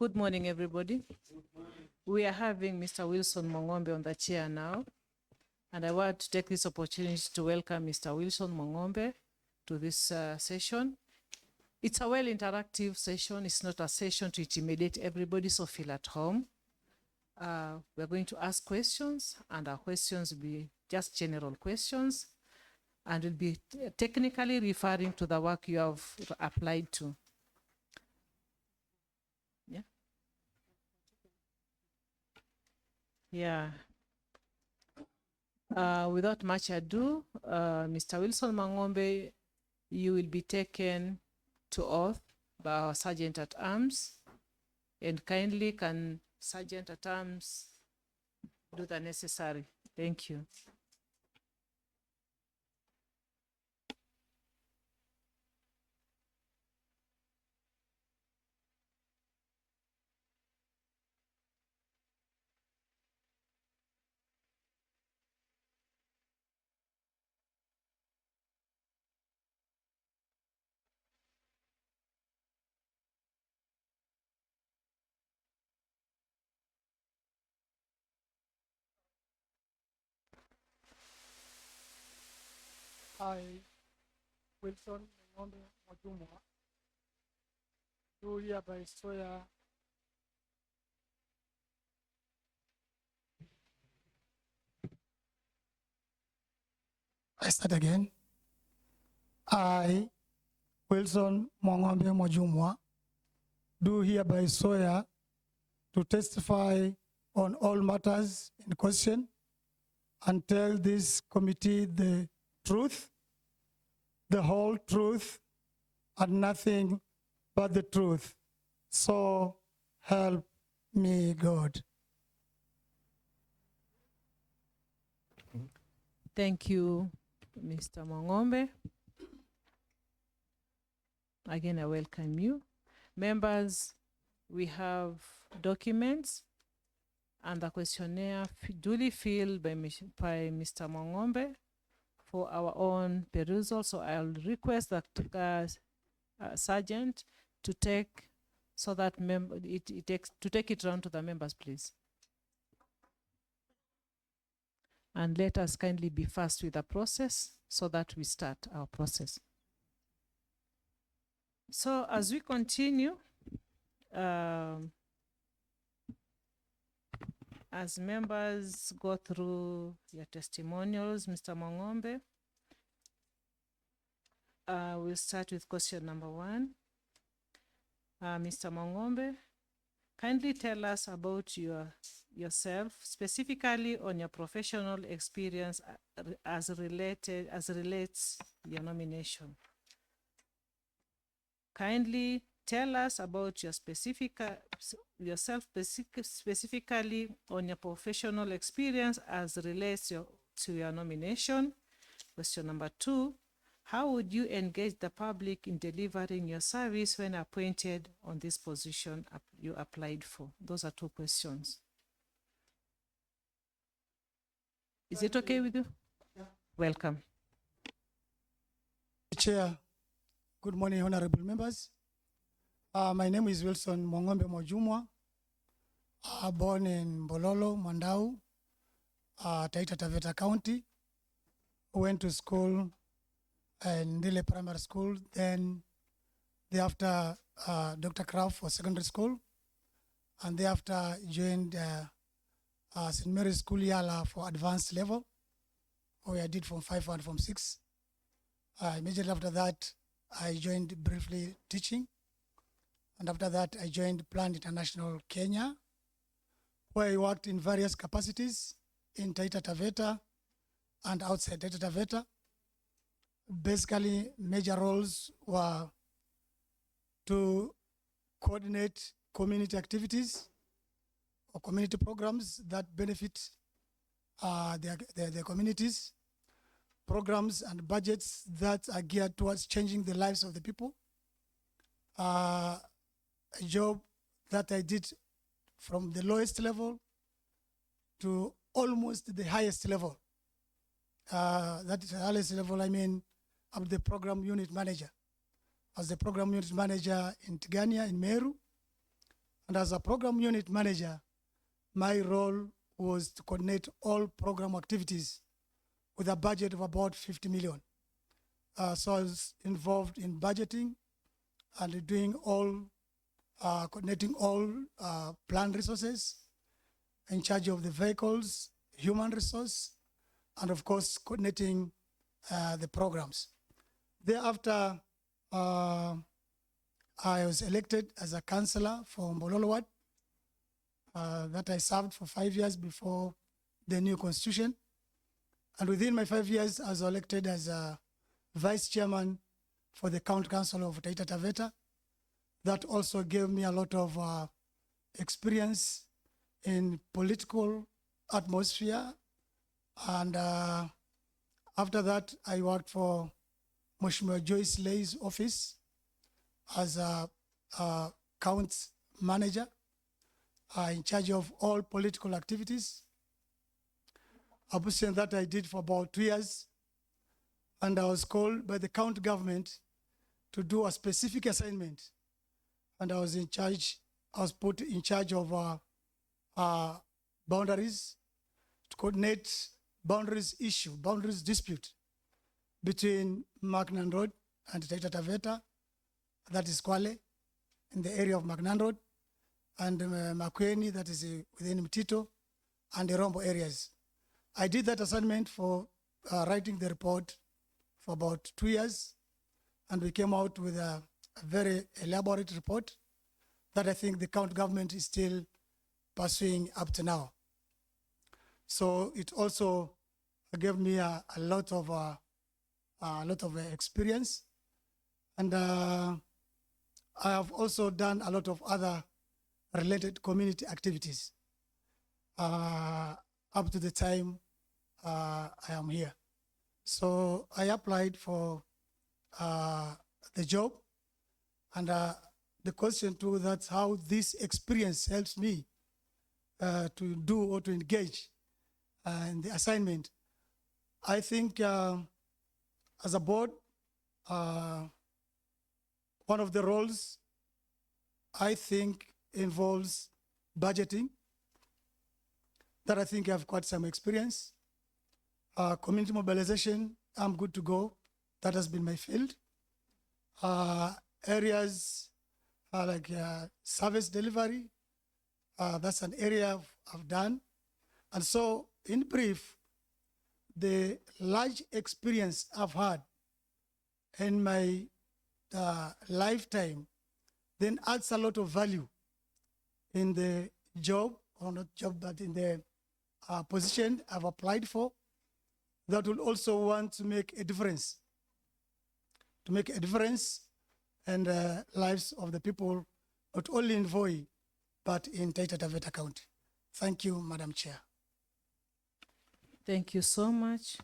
Good morning, everybody. We are having Mr. Wilson Mongombe on the chair now, and I want to take this opportunity to welcome Mr. Wilson Mongombe to this session. It's a well-interactive session. It's not a session to intimidate everybody, so feel at home. We're going to ask questions, and our questions will be just general questions, and we'll be technically referring to the work you have applied to. Yeah. Without much ado, Mr. Wilson Mongombe, you will be taken to oath by our Sergeant at Arms, and kindly can Sergeant at Arms do the necessary. Thank you. I, Wilson 𝐷𝐼𝐺𝐬𝐨𝐽𝐬, do hereby swear I start again. I, Wilson 𝐷𝐼𝐺𝐬𝐨𝐽𝐬, do hereby swear to testify on all matters in question and tell this committee the truth, the whole truth, and nothing but the truth. So help me God. Thank you, Mr. Mongombe. Again, I welcome you. Members, we have documents and the questionnaire duly filled by Mr. Mongombe for our own perusal. So I'll request that Sergeant to take so that to take it round to the members, please. And let us kindly be fast with the process so that we start our process. So as we continue, as members go through your testimonials, Mr. Mongombe, we'll start with question number 1. Mr. Mongombe, kindly tell us about yourself, specifically on your professional experience as relates your nomination. Kindly tell us about yourself specifically on your professional experience as relates to your nomination. Question number 2, how would you engage the public in delivering your service when appointed on this position you applied for? Those are 2 questions. Is it okay with you? Yeah. Welcome. Chair, good morning, honorable members. My name is Wilson Mongombe 𝐷𝐼𝐺𝐬𝐨𝐽𝐬, born in Bololo, Mandau, Taita Taveta County. Went to school in Ndile Primary School, then thereafter Dr. Kraft for secondary school, and thereafter joined St. Mary's School Yala for advanced level, where I did Form 5 and Form 6. Immediately after that, I joined briefly teaching. And after that, I joined Plan International Kenya, where I worked in various capacities in Taita Taveta and outside Taita Taveta. Basically, major roles were to coordinate community activities or community programs that benefit their communities, programs and budgets that are geared towards changing the lives of the people. A job that I did from the lowest level to almost the highest level. That is the highest level, I mean, I'm the program unit manager. I was the program unit manager in Tigania, in Meru, And as a program unit manager, my role was to coordinate all program activities with a budget of about 50 million. So I was involved in budgeting and doing all, coordinating all planned resources, in charge of the vehicles, human resource, and of course, coordinating the programs. Thereafter, I was elected as a councillor for Mbololo Ward, that I served for 5 years before the new constitution. And within my 5 years, I was elected as a vice chairman for the county council of Taita Taveta. That also gave me a lot of experience in political atmosphere. And after that, I worked for Mheshimiwa Joyce Leigh's office as a county manager, in charge of all political activities. A position that I did for about 2 years. And I was called by the county government to do a specific assignment. And I was in charge, I was put in charge of boundaries, to coordinate boundaries issue, boundaries dispute between Macnan Road and Taita Taveta, that is Kwale, in the area of Macnan Road, and Makueni, that is within Mtito, and the Rombo areas. I did that assignment for writing the report for about 2 years, and we came out with a very elaborate report that I think the county government is still pursuing up to now. So it also gave me a lot of experience, and I have also done a lot of other related community activities up to the time I am here. So I applied for the job, and the question too, that's how this experience helps me to do or to engage in the assignment. I think as a board, one of the roles I think involves budgeting, that I think I have quite some experience. Community mobilization, I'm good to go. That has been my field. Areas like service delivery, that's an area I've done. And so, in brief, the large experience I've had in my lifetime then adds a lot of value in the job, or not job, but in the position I've applied for, that will also want to make a difference, in the lives of the people, not only in Voi, but in Taita Taveta County. Thank you, Madam Chair. Thank you so much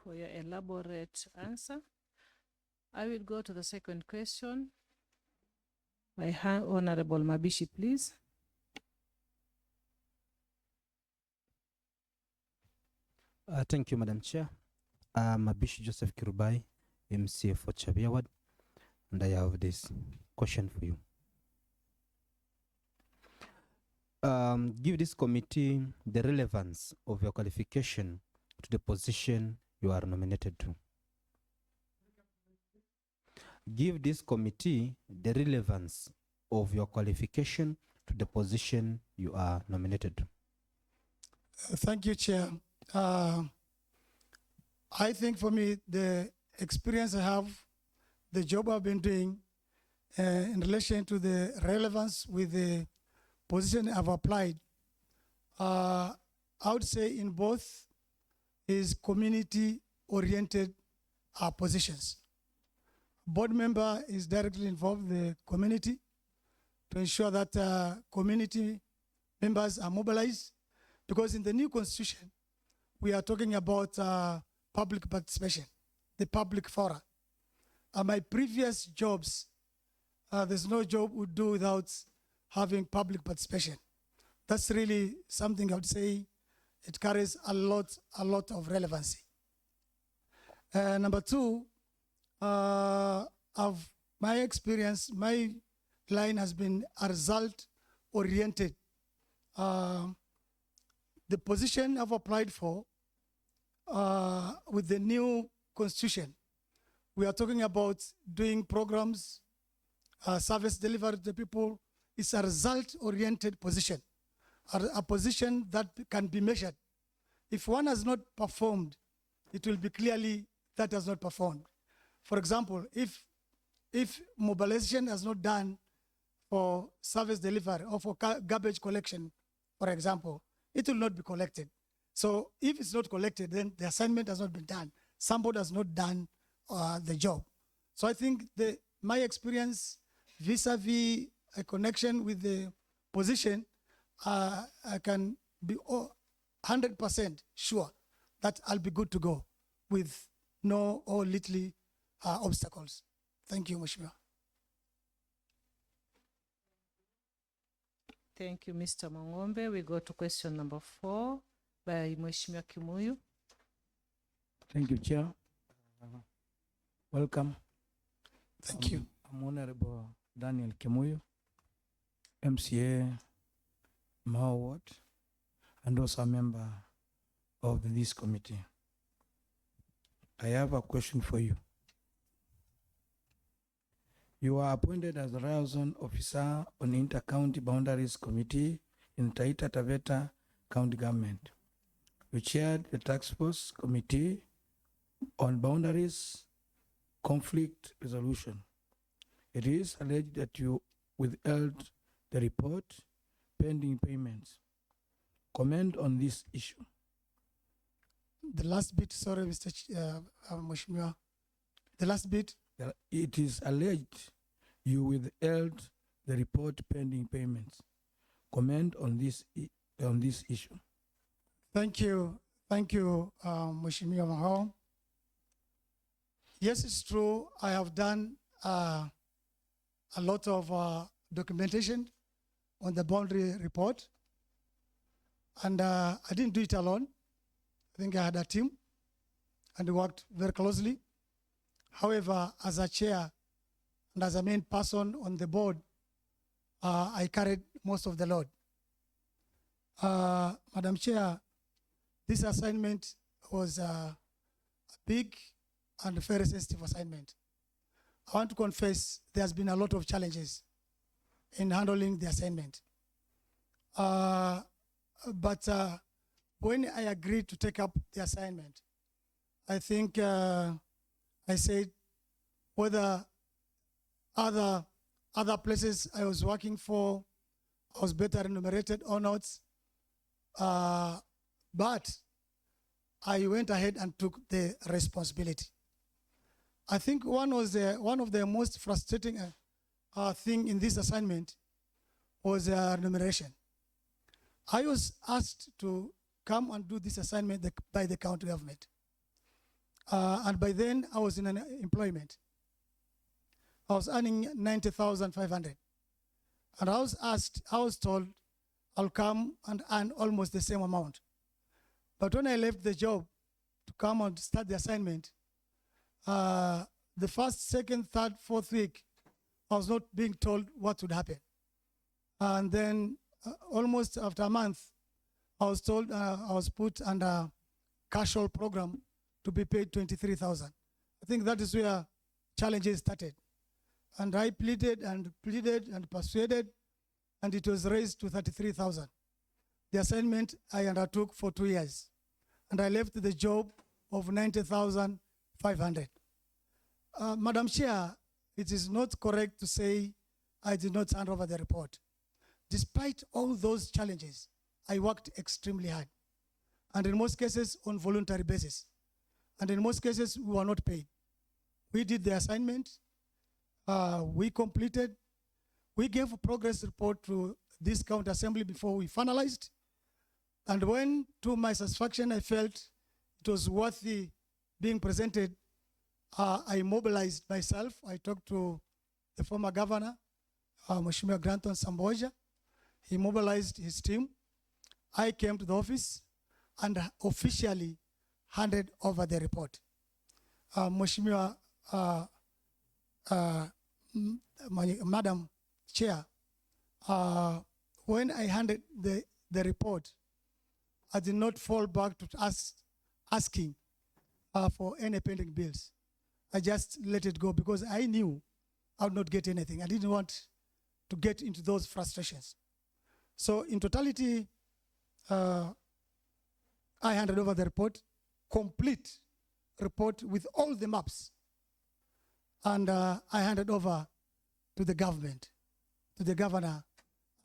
for your elaborate answer. I will go to the second question. My Honorable Mabishi, please. Thank you, Madam Chair. Mabishi Joseph Kirubai, MCA for Chabia Ward, and I have this question for you. Give this committee the relevance of your qualification to the position you are nominated to. Give this committee the relevance of your qualification to the position you are nominated to. Thank you, Chair. I think for me, the experience I have, the job I've been doing in relation to the relevance with the position I've applied, I would say in both is community-oriented positions. Board member is directly involved in the community to ensure that community members are mobilized, because in the new constitution, we are talking about public participation, the public fora. My previous jobs, there's no job we do without having public participation. That's really something I would say it carries a lot of relevancy. Number two, I've my experience, my line has been a result-oriented. The position I've applied for with the new constitution, we are talking about doing programs, service delivery to the people. It's a result-oriented position, a position that can be measured. If one has not performed, it will be clearly that has not performed. For example, if mobilization has not done for service delivery or for garbage collection, for example, it will not be collected. So if it's not collected, then the assignment has not been done. Somebody has not done the job. So I think my experience vis-a-vis a connection with the position, I can be 100% sure that I'll be good to go with no or little obstacles. Thank you, Mheshimiwa. Thank you, Mr. Mongombe. We go to question number 4 by Mheshimiwa Kimuyu. Thank you, Chair. Welcome. Thank you. I'm Honorable Daniel Kimuyu, MCA Mao Ward, and also a member of this committee. I have a question for you. You are appointed as a liaison officer on Inter-County Boundaries Committee in Taita Taveta County Government. You chaired the Task Force Committee on Boundaries Conflict Resolution. It is alleged that you withheld the report pending payments. Comment on this issue. The last bit, sorry, Mr. Mheshimiwa. The last bit. It is alleged you withheld the report pending payments. Comment on this issue. Thank you, Mheshimiwa Mahao. Yes, it's true. I have done a lot of documentation on the boundary report, and I didn't do it alone. I think I had a team, and we worked very closely. However, as a chair and as a main person on the board, I carried most of the load. Madam Chair, this assignment was a big and very sensitive assignment. I want to confess there's been a lot of challenges in handling the assignment. But when I agreed to take up the assignment, I think I said whether other places I was working for, I was better remunerated or not. But I went ahead and took the responsibility. I think one of the most frustrating thing in this assignment was remuneration. I was asked to come and do this assignment by the county government. And by then, I was in an employment. I was earning 90,500. And I was told, I'll come and earn almost the same amount. But when I left the job to come and start the assignment, the first, second, third, fourth week, I was not being told what would happen. And then almost after a month, I was told I was put under casual program to be paid 23,000. I think that is where challenges started. And I pleaded and persuaded, and it was raised to 33,000. The assignment I undertook for 2 years, and I left the job of 90,500. Madam Chair, it is not correct to say I did not hand over the report. Despite all those challenges, I worked extremely hard, and in most cases on voluntary basis. And in most cases, we were not paid. We did the assignment, we completed, we gave a progress report to this county assembly before we finalized. And when, to my satisfaction, I felt it was worthy being presented, I mobilized myself. I talked to the former governor, Mheshimiwa Granton Samboja. He mobilized his team. I came to the office and officially handed over the report. Mheshimiwa Madam Chair, when I handed the report, I did not fall back to asking for any pending bills. I just let it go because I knew I would not get anything. I didn't want to get into those frustrations. So in totality, I handed over the report, complete report with all the maps. And I handed over to the government, to the governor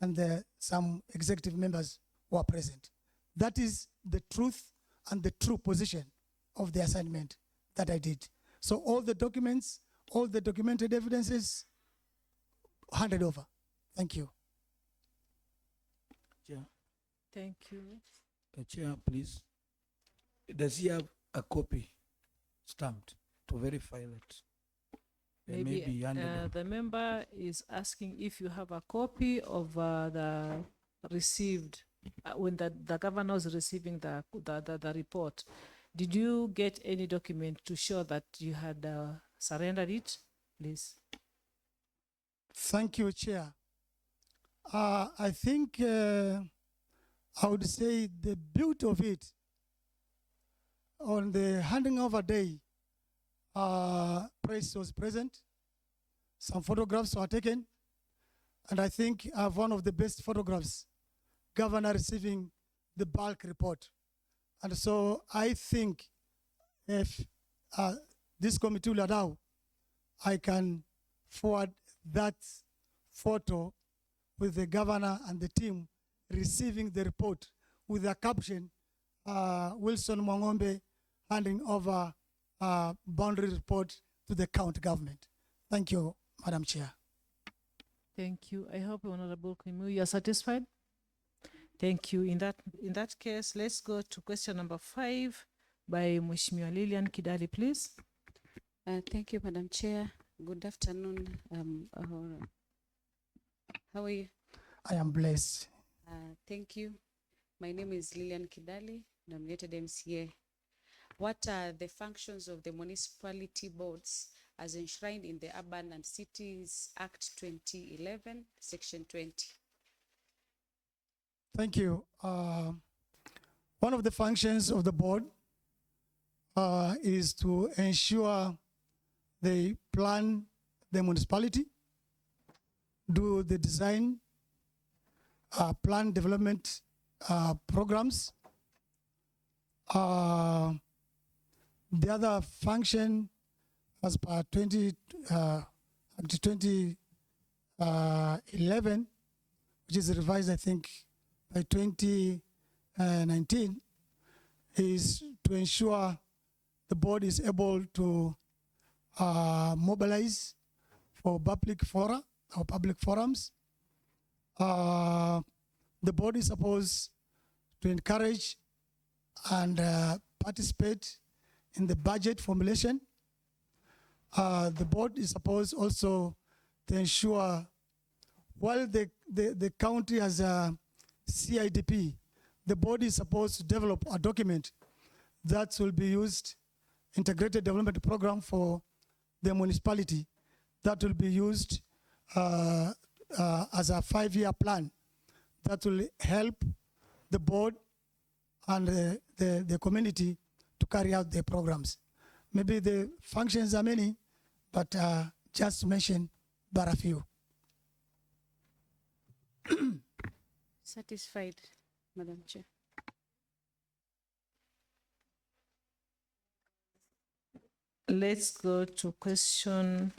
and some executive members who are present. That is the truth and the true position of the assignment that I did. So all the documents, all the documented evidences handed over. Thank you. Chair, Thank you. Chair, please. Does he have a copy stamped to verify that? Maybe handed over? the member is asking if you have a copy of the received, when the governor was receiving the report. Did you get any document to show that you had surrendered it, please? Thank you, Chair. I think I would say the beauty of it, on the handing over day, press was present, some photographs were taken, and I think I have one of the best photographs, governor receiving the bulk report. And so I think if this committee will allow, I can forward that photo with the governor and the team receiving the report with a caption, Wilson Mwangombe handing over boundary report to the county government. Thank you, Madam Chair. Thank you. I hope, Honorable 𝐖𝐢𝐥𝐬𝐬𝐿, you are satisfied. Thank you. In that case, let's go to question number 5 by Mheshimiwa Lilian Kidali, please. Thank you, Madam Chair. Good afternoon. How are you? I am blessed. Thank you. My name is Lilian Kidali, nominated MCA. What are the functions of the municipality boards as enshrined in the Urban and Cities Act 2011, Section 20? Thank you. One of the functions of the board is to ensure they plan the municipality, do the design, plan development programs. The other function as per 2011, which is revised, I think, by 2019, is to ensure the board is able to mobilize for public fora or public forums. The board is supposed to encourage and participate in the budget formulation. The board is supposed also to ensure, while the county has a CIDP, the board is supposed to develop a document that will be used, integrated development program for the municipality, that will be used as a 5-year plan that will help the board and the community to carry out their programs. Maybe the functions are many, but just to mention but a few. Satisfied, Madam Chair. Let's go to question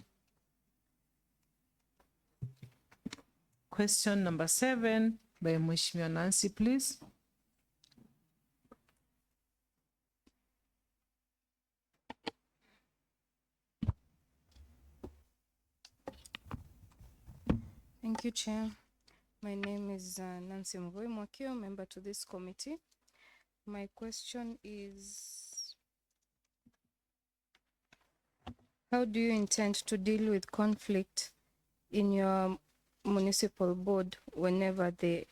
number 7 by Mheshimiwa Nancy, please. Thank you, Chair. My name is Nancy 𝐖𝐢𝐥𝐬𝐬𝐿, member to this committee. My question is, how do you intend to deal with conflict in your municipal board whenever they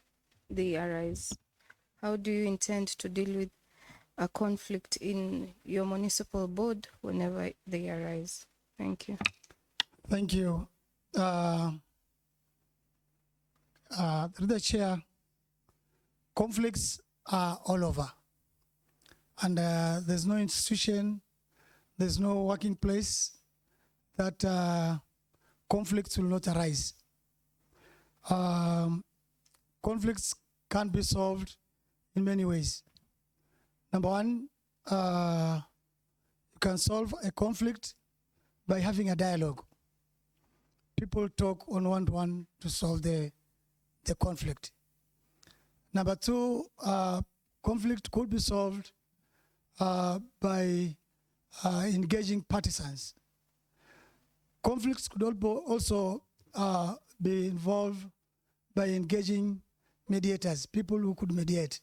arise? How do you intend to deal with a conflict in your municipal board whenever they arise? Thank you. Thank you. through the chair, conflicts are all over. And there's no institution, there's no working place that conflicts will not arise. Conflicts can be solved in many ways. Number one, you can solve a conflict by having a dialogue. People talk on one-to-one to solve the conflict. Number two, conflict could be solved by engaging partisans. Conflicts could also be involved by engaging mediators, people who could mediate.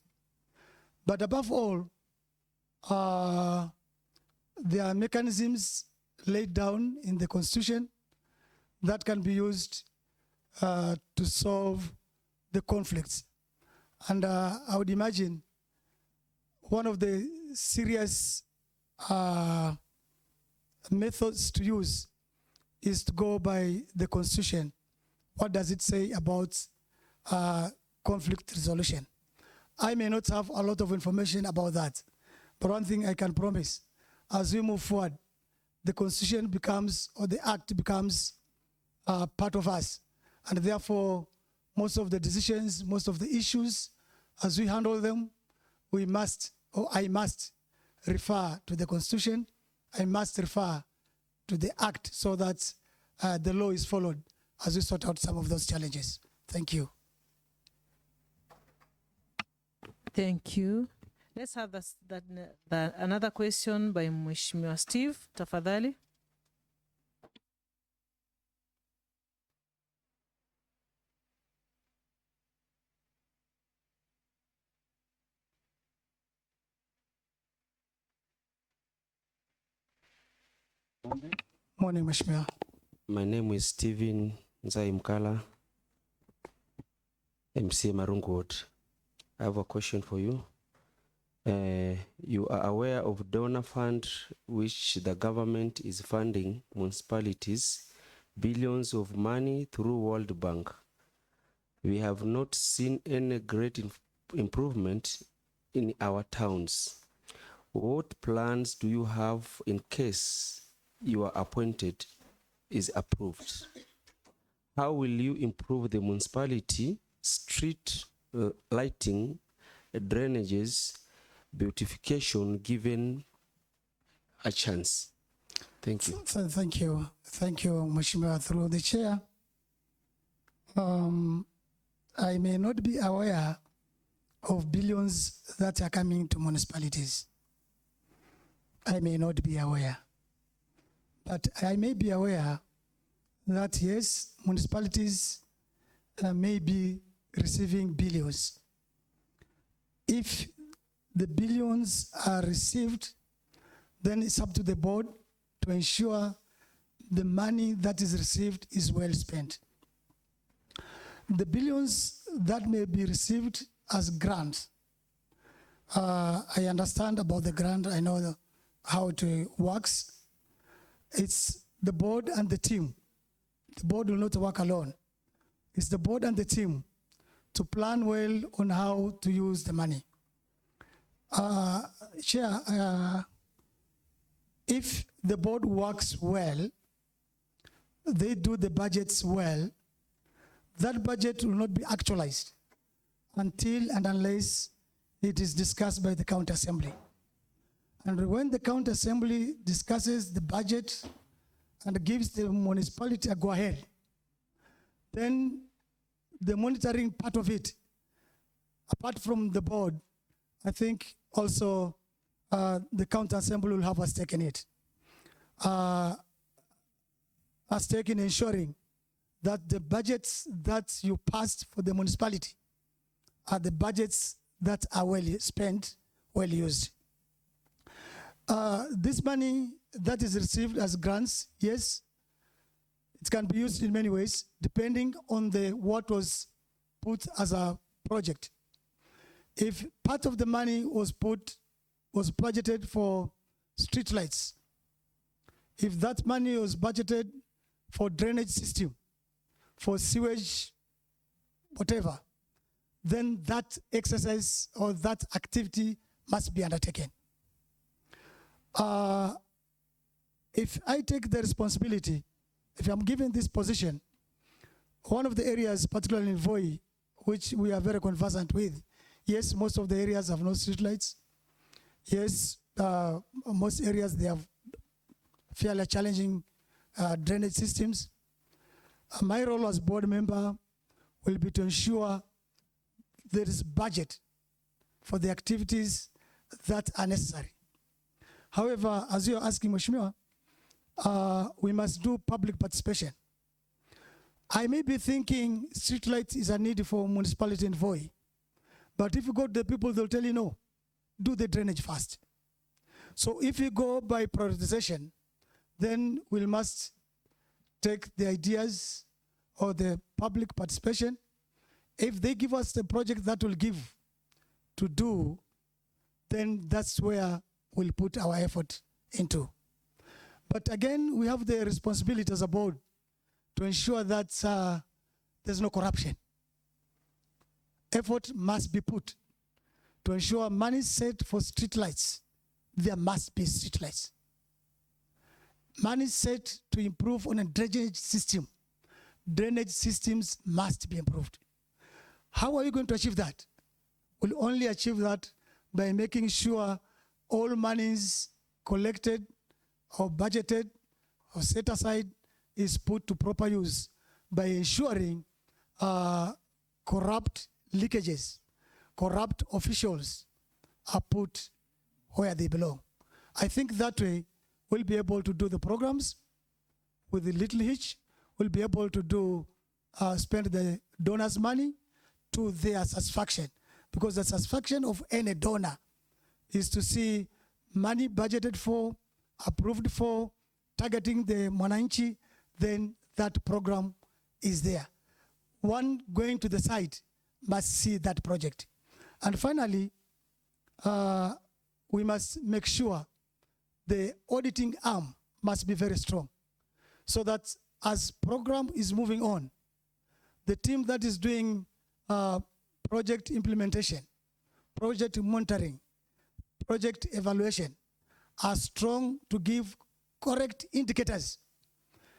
But above all, there are mechanisms laid down in the Constitution that can be used to solve the conflicts. And I would imagine one of the serious methods to use is to go by the Constitution. What does it say about conflict resolution? I may not have a lot of information about that, but one thing I can promise, as we move forward, the Constitution becomes, or the Act becomes part of us. And therefore, most of the decisions, most of the issues, as we handle them, we must, or I must, refer to the Constitution. I must refer to the Act so that the law is followed as we sort out some of those challenges. Thank you. Thank you. Let's have another question by Mheshimiwa Steve, tafadhali. Morning, Mheshimiwa. My name is 𝐓𝐚𝐯𝐬𝐿𝐴, MCA Marungu Ward. I have a question for you. You are aware of donor fund which the government is funding municipalities, billions of money through World Bank. We have not seen any great improvement in our towns. What plans do you have in case you are appointed is approved? How will you improve the municipality, street lighting, drainages, beautification given a chance? Thank you. Thank you. Thank you, Mheshimiwa, through the chair. I may not be aware of billions that are coming to municipalities. I may not be aware. But I may be aware that, yes, municipalities may be receiving billions. If the billions are received, then it's up to the board to ensure the money that is received is well spent. The billions that may be received as grants, I understand about the grant, I know how it works. It's the board and the team. The board will not work alone. It's the board and the team to plan well on how to use the money. Chair, if the board works well, they do the budgets well, that budget will not be actualized until and unless it is discussed by the county assembly. And when the county assembly discusses the budget and gives the municipality a go-ahead, then the monitoring part of it, apart from the board, I think also the county assembly will have a stake in it. A stake in ensuring that the budgets that you passed for the municipality are the budgets that are well spent, well used. This money that is received as grants, yes, it can be used in many ways, depending on what was put as a project. If part of the money was budgeted for streetlights, if that money was budgeted for drainage system, for sewage, whatever, then that exercise or that activity must be undertaken. If I take the responsibility, if I'm given this position, one of the areas, particularly in Voi, which we are very conversant with, yes, most of the areas have no street lights. Yes, most areas, they have fairly challenging drainage systems. My role as board member will be to ensure there is budget for the activities that are necessary. However, as you're asking, Mheshimiwa, we must do public participation. I may be thinking streetlights is a need for municipality in Voi, but if you go to the people, they'll tell you no, do the drainage first. So if you go by prioritization, then we must take the ideas or the public participation. If they give us the project that will give to do, then that's where we'll put our effort into. But again, we have the responsibility as a board to ensure that there's no corruption. Effort must be put to ensure money set for streetlights. There must be streetlights. Money set to improve on a drainage system. Drainage systems must be improved. How are you going to achieve that? We'll only achieve that by making sure all monies collected or budgeted or set aside is put to proper use by ensuring corrupt leakages, corrupt officials are put where they belong. I think that way we'll be able to do the programs with the little hitch. We'll be able to do spend the donors' money to their satisfaction, because the satisfaction of any donor is to see money budgeted for, approved for, targeting the mwananchi, then that program is there. One going to the site must see that project. And finally, we must make sure the auditing arm must be very strong, so that as program is moving on, the team that is doing project implementation, project monitoring, project evaluation are strong to give correct indicators.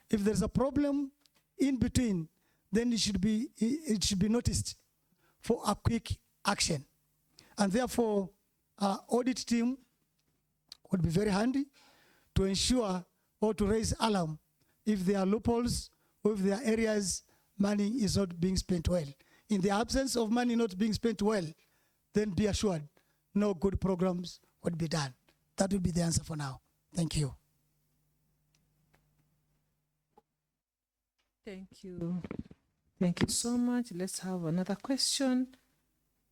If there's a problem in between, then it should be noticed for a quick action. And therefore, our audit team would be very handy to ensure or to raise alarm if there are loopholes or if there are areas money is not being spent well. In the absence of money not being spent well, then be assured no good programs would be done. That would be the answer for now. Thank you. Thank you. Thank you so much. Let's have another question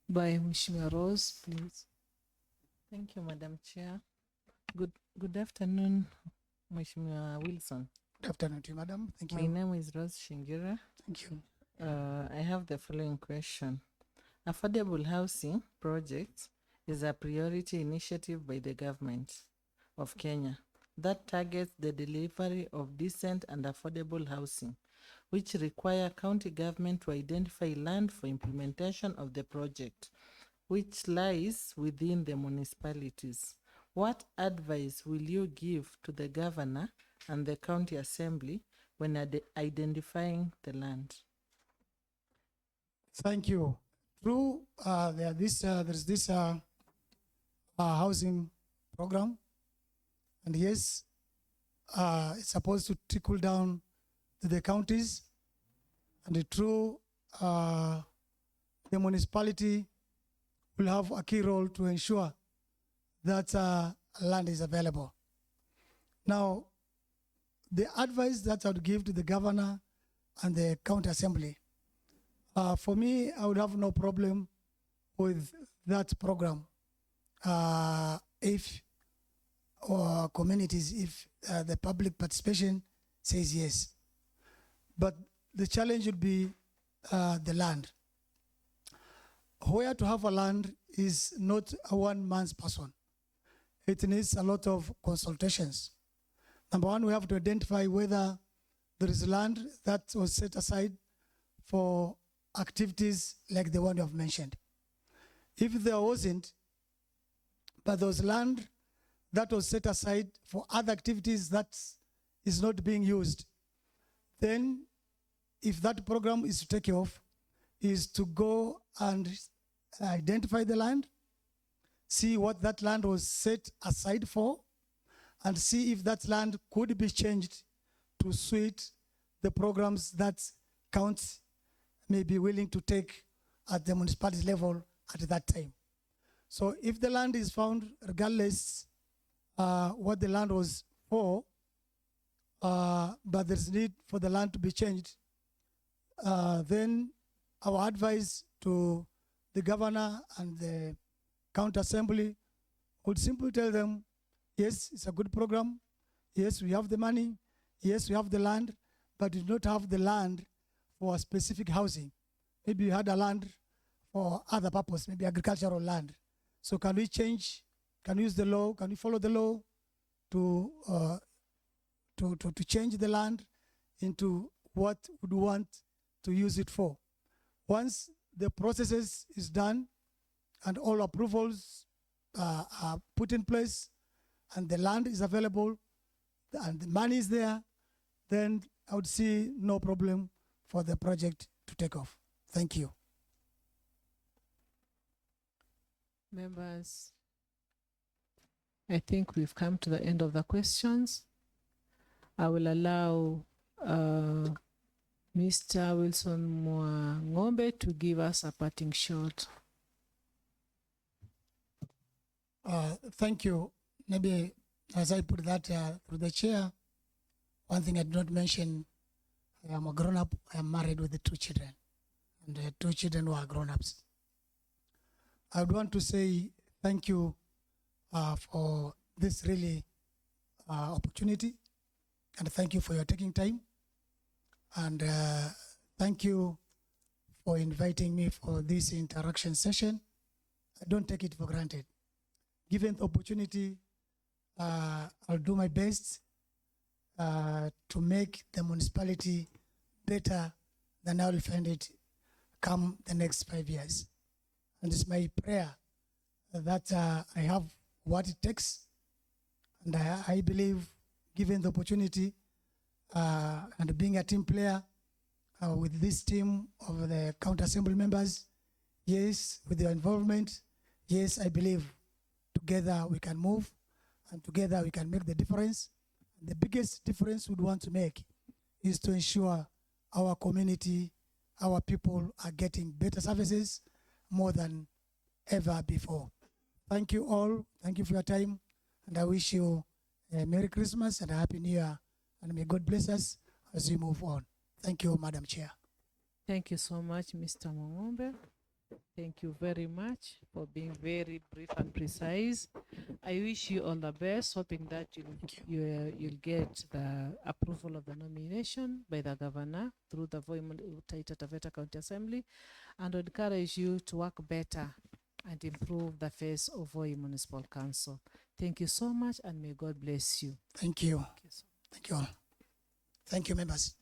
by Mheshimiwa Rose, please. Thank you, Madam Chair. Good afternoon, Mheshimiwa Wilson. Good afternoon to you, madam. Thank you. My name is Rose Shingira. Thank you. I have the following question. Affordable housing projects is a priority initiative by the government of Kenya that targets the delivery of decent and affordable housing, which require county government to identify land for implementation of the project, which lies within the municipalities. What advice will you give to the governor and the county assembly when identifying the land? Thank you. Through there's this housing program, and yes, it's supposed to trickle down to the counties, and through the municipality will have a key role to ensure that land is available. Now, the advice that I would give to the governor and the county assembly, for me, I would have no problem with that program if communities, if the public participation says yes. But the challenge would be the land. Where to have a land is not a one-man's person. It needs a lot of consultations. Number one, we have to identify whether there is land that was set aside for activities like the one you have mentioned. If there wasn't, but there was land that was set aside for other activities that is not being used, then if that program is to take off, is to go and identify the land, see what that land was set aside for, and see if that land could be changed to suit the programs that counts may be willing to take at the municipality level at that time. So if the land is found, regardless what the land was for, but there's need for the land to be changed, then our advice to the governor and the county assembly would simply tell them, yes, it's a good program. Yes, we have the money. Yes, we have the land, but we do not have the land for a specific housing. Maybe you had a land for other purpose, maybe agricultural land. So can we change, can we use the law, can we follow the law to change the land into what we want to use it for? Once the processes is done and all approvals are put in place and the land is available and the money is there, then I would see no problem for the project to take off. Thank you. Members, I think we've come to the end of the questions. I will allow Mr. Wilson Mwangombe to give us a parting shot. Thank you. Maybe as I put that through the chair, one thing I did not mention, I am a grown-up, I am married with the 2 children, and the 2 children were grown-ups. I would want to say thank you for this really opportunity, and thank you for your taking time, and thank you for inviting me for this interaction session. I don't take it for granted. Given the opportunity, I'll do my best to make the municipality better than I will find it come the next 5 years. And it's my prayer that I have what it takes. And I believe, given the opportunity and being a team player with this team of the county assembly members, yes, with your involvement, yes, I believe together we can move and together we can make the difference. The biggest difference we'd want to make is to ensure our community, our people are getting better services more than ever before. Thank you all. Thank you for your time. And I wish you a Merry Christmas and a Happy New Year. And may God bless us as we move on. Thank you, Madam Chair. Thank you so much, Mr. Mwangombe. Thank you very much for being very brief and precise. I wish you all the best, hoping that you'll get the approval of the nomination by the governor through the Taita Taveta County Assembly, and would encourage you to work better and improve the face of Voi Municipal Council. Thank you so much, and may God bless you. Thank you. Thank you so much. Thank you all. Thank you, members.